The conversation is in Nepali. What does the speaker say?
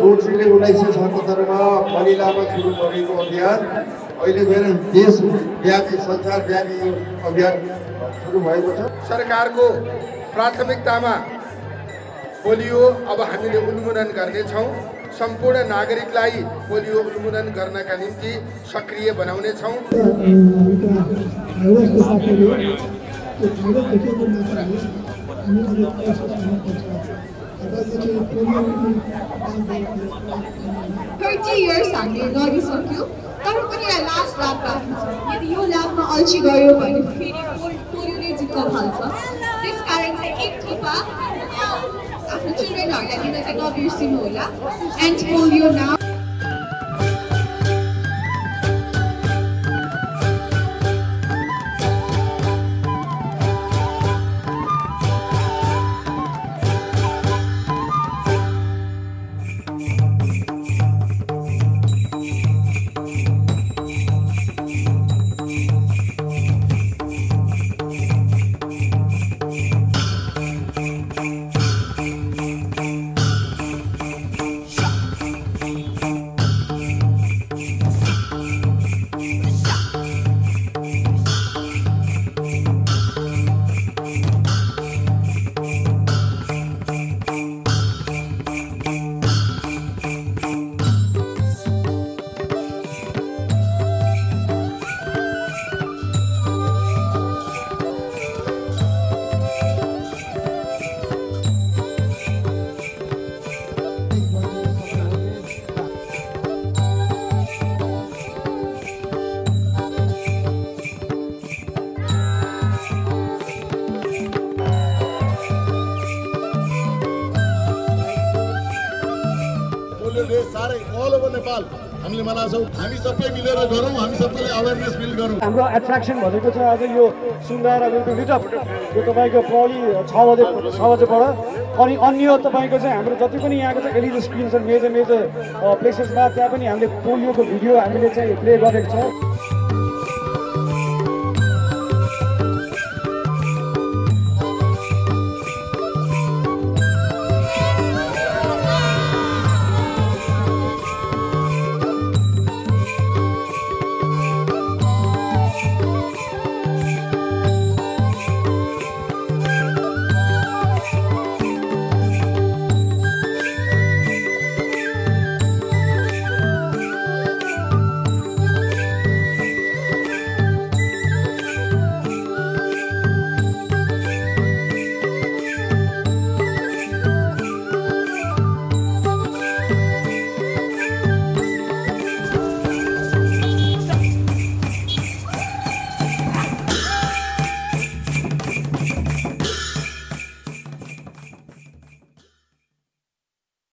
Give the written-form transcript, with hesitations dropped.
रोटरीले 1977 मा मनिलामा सुरु गरेको अभियान अहिले गएर देशव्यापी संसारव्यापी यो अभियान सुरु भएको छ। सरकारको प्राथमिकतामा पोलियो अब हामीले उन्मूलन गर्नेछौँ। सम्पूर्ण नागरिकलाई पोलियो उन्मूलन गर्नका निम्ति सक्रिय बनाउनेछौँ। years हामीले गरिसक्यो तर पनि यहाँ लास्ट ल्याब बाँकी छ। यदि यो ल्याबमा अल्छी गयो भने फेरि पोलियोले जित्न थाल्छ। त्यसकारण चाहिँ एक थोपा आफ्नो चिल्ड्रेनहरूलाई दिन चाहिँ नबिर्सिनु होला। एन्ड पोलियो नाउ सारै अल ओभर नेपाल हामीले मनाउँछौँ। हामी सबै मिलेर गरौँ, हामी सबैले अवेरनेस बिल्ड गरौँ। हाम्रो एट्र्याक्सन भनेको चाहिँ आज यो सुन्दर अब यो मिटअप यो तपाईँको प्रहरी 6 बजेबाट अनि अन्य तपाईँको चाहिँ हाम्रो जति पनि यहाँको चाहिँ एलइडी स्क्रिन छ मेजर प्लेसेसमा त्यहाँ पनि हामीले पोलियोको भिडियो हामीले चाहिँ प्ले गरेको छौँ।